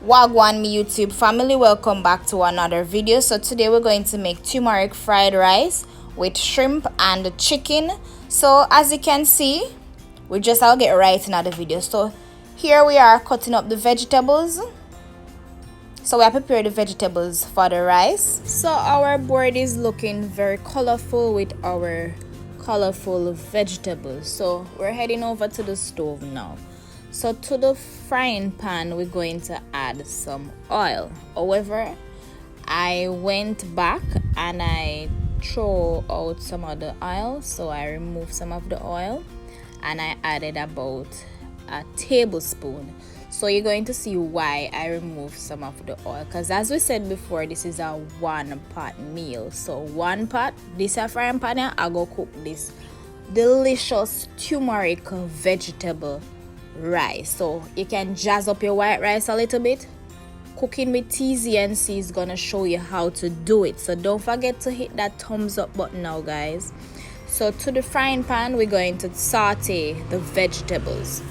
Wagwan me YouTube family, welcome back to another video. So today we're going to make turmeric fried rice with shrimp and chicken. So as you can see, I'll get right into the video. So here we are cutting up the vegetables. So we are preparing the vegetables for the rice. So our board is looking very colorful with our colorful vegetables. So we're heading over to the stove now. So to the frying pan, we're going to add some oil. However, I went back and I threw out some of the oil. So I removed some of the oil and I added about a tablespoon. So you're going to see why I removed some of the oil, because as we said before, this is a one pot meal. So one pot, this a frying pan here, I go cook this delicious turmeric vegetable rice. So you can jazz up your white rice a little bit. Cooking with TZC is gonna show you how to do it, so don't forget to hit that thumbs up button now, guys. So to the frying pan, we're going to saute the vegetables.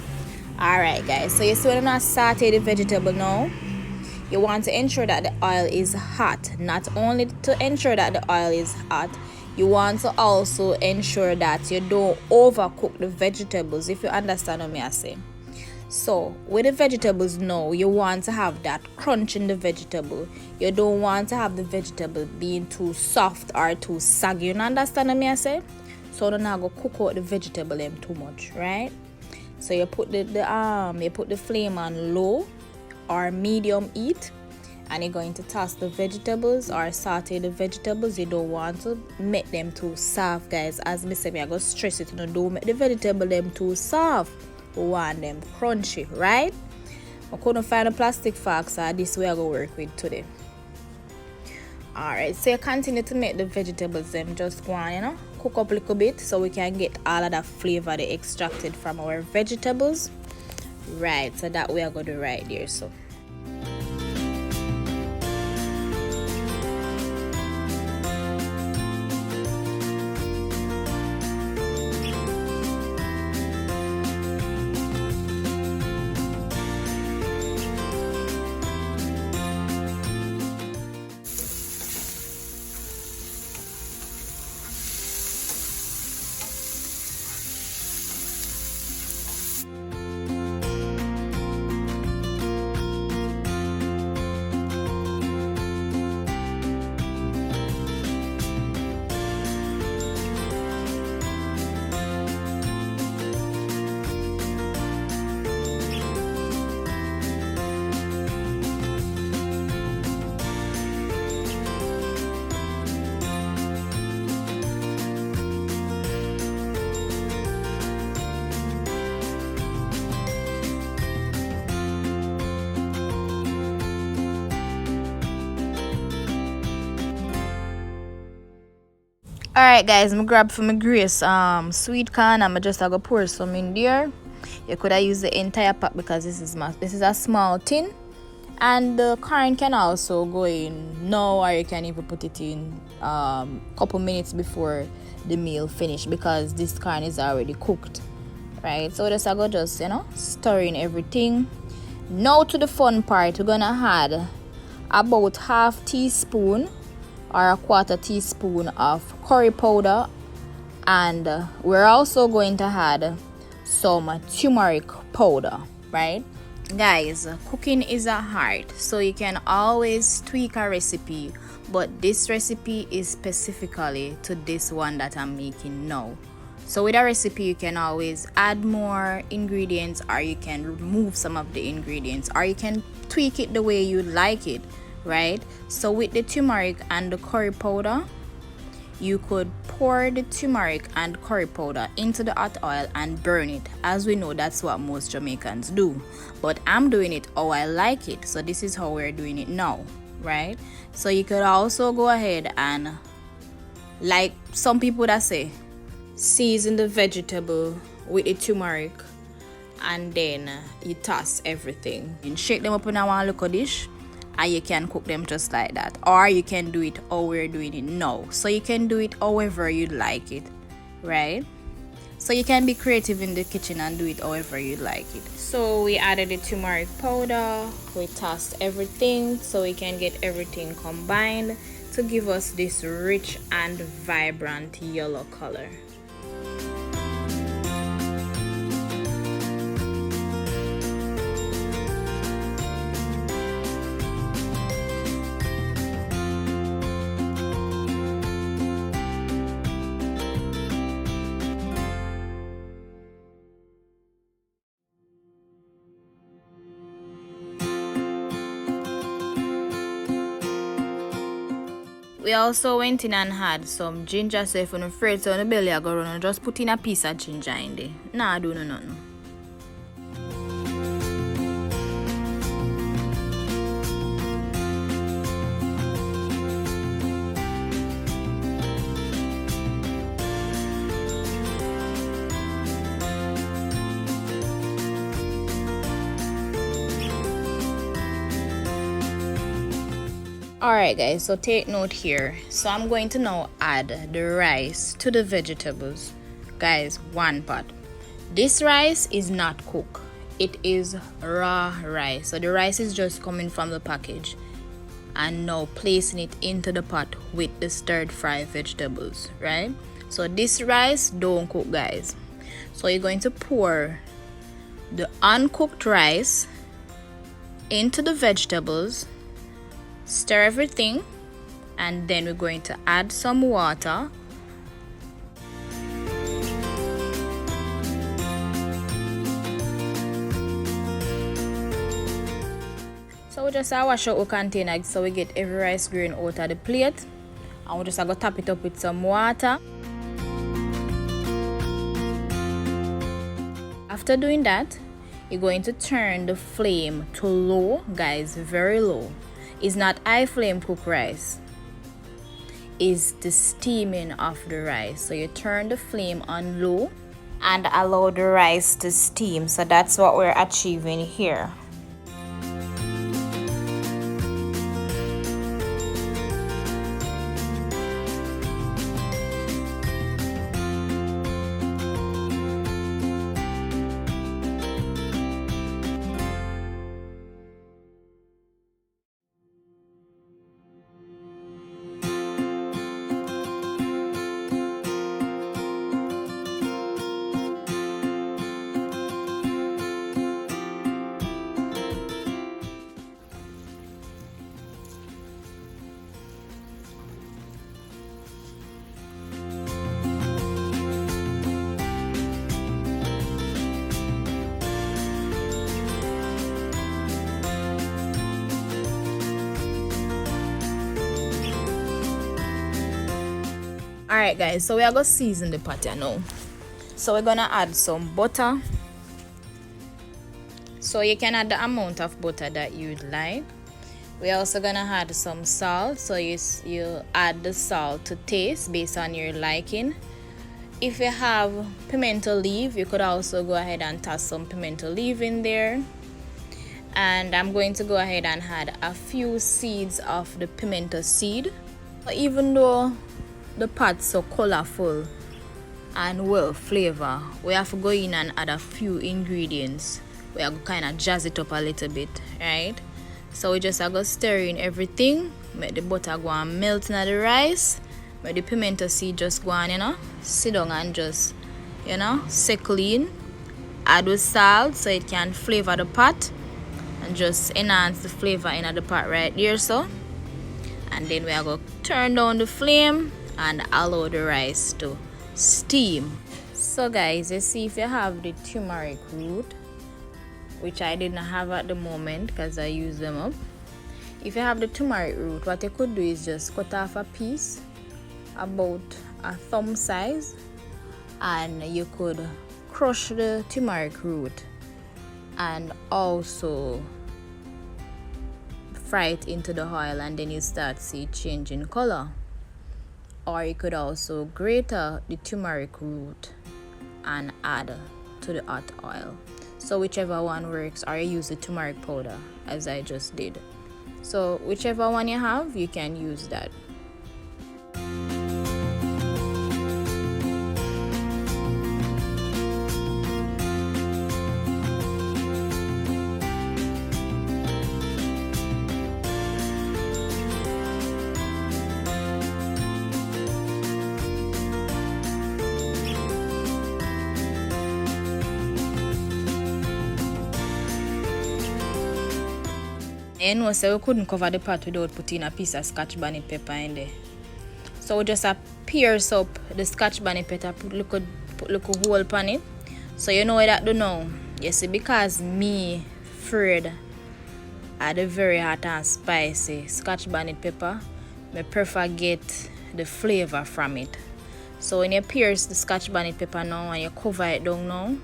Alright guys, so you see when I saute the vegetable now, you want to ensure that the oil is hot. Not only to ensure that the oil is hot, you want to also ensure that you don't overcook the vegetables, if you understand what I say. So with the vegetables now, you want to have that crunch in the vegetable. You don't want to have the vegetable being too soft or too saggy. You understand what I say? So don't go cook out the vegetable them too much, right? So you put the flame on low or medium heat, and you're going to toss the vegetables or saute the vegetables. You don't want to make them too soft, guys. As me say, I go stress it. Don't make the vegetable them too soft. We want them crunchy, right? I couldn't find a plastic fork, so this way I go work with today. Alright, so you continue to make the vegetables them just go on, cook up a little bit so we can get all of that flavor they extracted from our vegetables. Right, so that we are going to do right there. So alright guys, I'm grab for my grace sweet corn, and I just gonna pour some in there. You could have used the entire pack because this is a small tin, and the corn can also go in now, or you can even put it in couple minutes before the meal finish, because this corn is already cooked, right? So just I go just stir in everything. Now to the fun part, we're gonna add about half teaspoon or a quarter teaspoon of curry powder, and we're also going to add some turmeric powder, right? Guys, cooking is a art, so you can always tweak a recipe, but this recipe is specifically to this one that I'm making now. So with a recipe, you can always add more ingredients, or you can remove some of the ingredients, or you can tweak it the way you like it, right? So with the turmeric and the curry powder, you could pour the turmeric and curry powder into the hot oil and burn it. As we know, that's what most Jamaicans do, but I'm doing it how I like it, so this is how we're doing it now, right? So you could also go ahead and, like some people that say, season the vegetable with the turmeric, and then you toss everything and shake them up in a one little dish, and you can cook them just like that. Or you can do it how we're doing it now. So you can do it however you like it, right? So you can be creative in the kitchen and do it however you like it. So we added the turmeric powder, we tossed everything so we can get everything combined to give us this rich and vibrant yellow color. We also went in and had some ginger, so if you're afraid so the belly I go run, just put in a piece of ginger in there. Nah, do no nothing. Alright guys, so take note here. So I'm going to now add the rice to the vegetables. Guys, one pot. This rice is not cooked. It is raw rice. So the rice is just coming from the package. And now placing it into the pot with the stir fry vegetables, right? So this rice don't cook, guys. So you're going to pour the uncooked rice into the vegetables. Stir everything, and then we're going to add some water. So we just wash out our container so we get every rice grain out of the plate, and we just go tap it up with some water. After doing that, you're going to turn the flame to low, guys, very low. It's not high flame cooked rice, it's the steaming of the rice. So you turn the flame on low and allow the rice to steam. So that's what we're achieving here. Alright guys, so we are going to season the pot now. So we're going to add some butter. So you can add the amount of butter that you'd like. We're also going to add some salt. So you add the salt to taste based on your liking. If you have pimento leaf, you could also go ahead and toss some pimento leaf in there. And I'm going to go ahead and add a few seeds of the pimento seed. Even though the pot's so colorful and well flavor, we have to go in and add a few ingredients. We are kind of jazz it up a little bit, right? So we just are going to stir in everything, make the butter go and melt in the rice, make the pimento seed just go on, sit down and just, settle in. Add with salt so it can flavor the pot and just enhance the flavor in the pot right there. So, and then we are going to turn down the flame and allow the rice to steam. So guys, you see, if you have the turmeric root, which I didn't have at the moment because I used them up. If you have the turmeric root, what you could do is just cut off a piece about a thumb size, and you could crush the turmeric root and also fry it into the oil, and then you start see it changing color. Or you could also grate the turmeric root and add to the hot oil. So whichever one works, or you use the turmeric powder as I just did. So whichever one you have, you can use that. You know, so we couldn't cover the pot without putting a piece of scotch bonnet pepper in there. So we just pierce up the scotch bonnet pepper, put little hole upon it. So you know what that do now? You see, because me afraid of the very hot and spicy scotch bonnet pepper, I prefer get the flavor from it. So when you pierce the scotch bonnet pepper now and you cover it down now,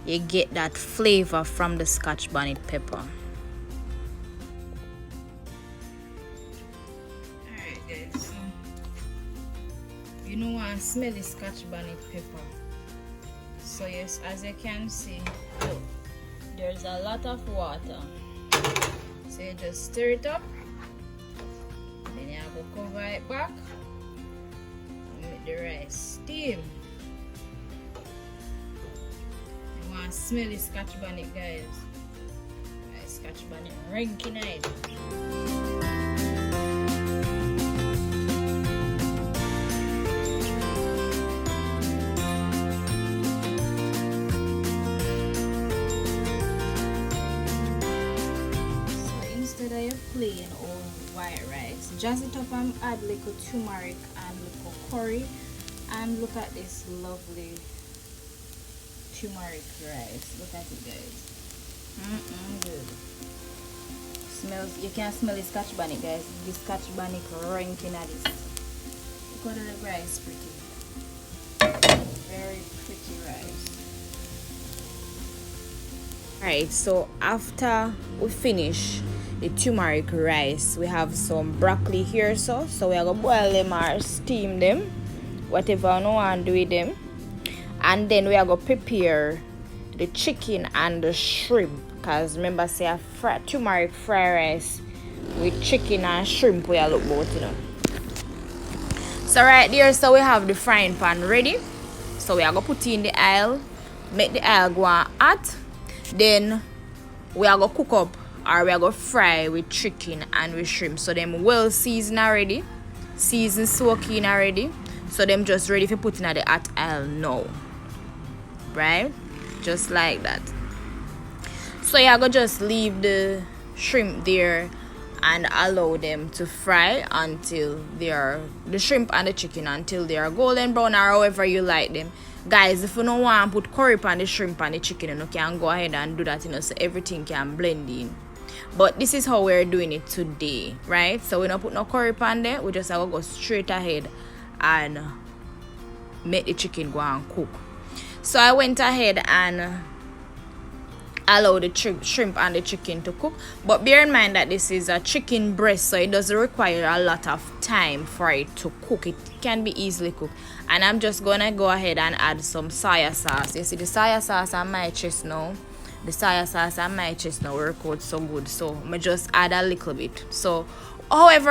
you get that flavor from the scotch bonnet pepper. Alright guys, so you know what, smell the scotch bonnet pepper. So yes, as you can see, look, there's a lot of water. So you just stir it up, then you go cover it back and make the rice steam. You want to smell the scotch bonnet, guys. Scotch bonnet ranking it. Plain or white rice, jazz it up and add little turmeric and little curry, and look at this lovely turmeric rice. Look at it, guys. Good. Smells, you can smell the scotch bonnet, guys. The scotch bonnet ranking at this. Look at the rice, pretty, very pretty rice. Alright, so after we finish the turmeric rice, we have some broccoli here, so we are gonna boil them or steam them, whatever you want to do with them, and then we are gonna prepare the chicken and the shrimp, because remember, say a turmeric fried rice with chicken and shrimp we are look about, you know. So right there, so we have the frying pan ready, so we are gonna put in the oil, make the oil go on hot, then we are gonna cook up, or we are going to fry with chicken and with shrimp. So them well seasoned already, seasoned soaking already, so them just ready for putting at the hot oil now, right? Just like that. So you are going to just leave the shrimp there and allow them to fry until they are, the shrimp and the chicken, until they are golden brown, or however you like them. Guys, if you don't want to put curry on the shrimp and the chicken, you can go ahead and do that, you know, so everything can blend in. But this is how we're doing it today, right? So we don't put no curry pan there. We just have to go straight ahead and make the chicken go and cook. So I went ahead and allowed the shrimp and the chicken to cook. But bear in mind that this is a chicken breast, so it doesn't require a lot of time for it to cook. It can be easily cooked. And I'm just gonna go ahead and add some soya sauce. You see the soya sauce on my chest now. The soya sauce and my chest now work out so good, so I just add a little bit. So however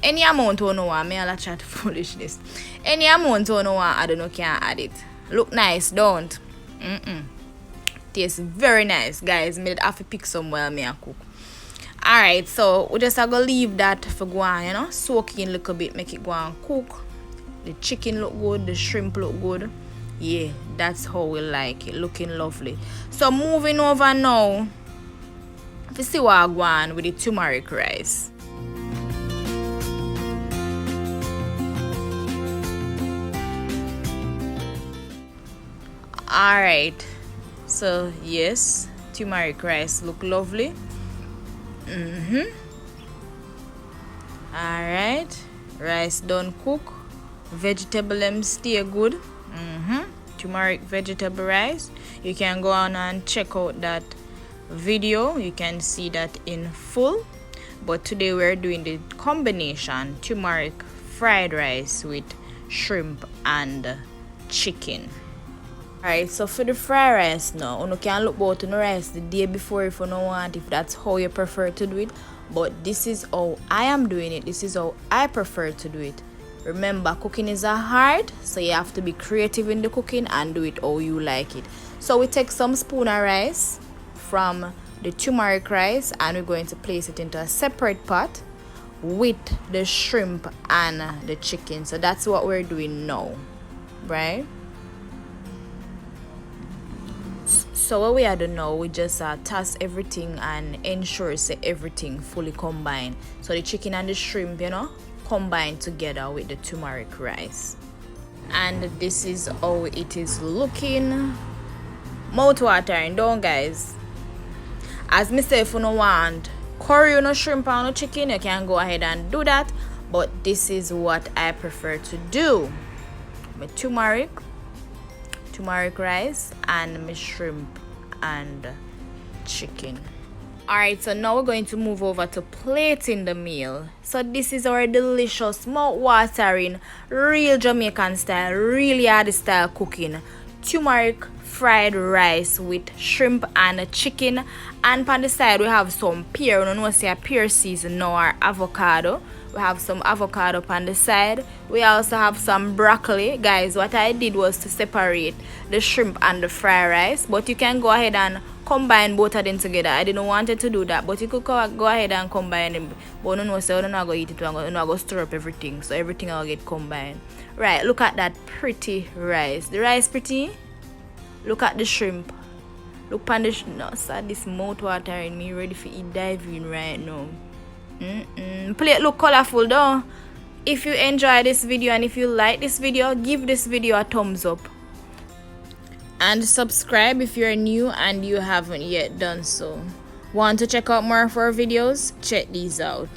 any amount you know, I may chat foolishness. Any amount you know, I don't know, can add it. Look nice, don't? Tastes very nice, guys. Me have to pick some while me cook. Alright, so we just have to leave that for go on, you know, soak in a little bit, make it go and cook. The chicken look good, the shrimp look good. Yeah, that's how we like it, looking lovely. So moving over now, if you see what I go on with the turmeric rice. Alright, so yes, turmeric rice look lovely. Alright, rice done cook, vegetable them stay good. Turmeric vegetable rice. You can go on and check out that video, you can see that in full. But today we're doing the combination turmeric fried rice with shrimp and chicken. Alright, so for the fried rice now, you can look about the rice the day before if you don't want, if that's how you prefer to do it. But this is how I am doing it, this is how I prefer to do it. Remember, cooking is a hard, so you have to be creative in the cooking and do it how you like it. So we take some spoon of rice from the turmeric rice and we're going to place it into a separate pot with the shrimp and the chicken. So that's what we're doing now, right? So what we are doing now, we just toss everything and ensure say everything fully combined, so the chicken and the shrimp, you know, combine together with the turmeric rice. And this is how it is looking. Mouth watering, don't guys. As me say, if you don't want curry on no shrimp and no chicken, you can go ahead and do that, but this is what I prefer to do. My turmeric rice and my shrimp and chicken. Alright, so now we're going to move over to plating the meal. So this is our delicious, mouth-watering, real Jamaican style, really hard style cooking turmeric fried rice with shrimp and chicken. And on the side we have some pear. We don't know say a pear season now, our avocado. We have some avocado on the side. We also have some broccoli. Guys, what I did was to separate the shrimp and the fried rice, but you can go ahead and combine both of them together. I didn't want to do that, but you could go ahead and combine them. But no, I don't know, go eat it. I'm going to stir up everything, so everything will get combined. Right, look at that pretty rice. The rice pretty. Look at the shrimp. Look on the no, sir, this mouth watering me ready for eat diving right now. Plate look colorful though. If you enjoy this video and if you like this video, give this video a thumbs up. And subscribe if you're new and you haven't yet done so. Want to check out more of our videos? Check these out.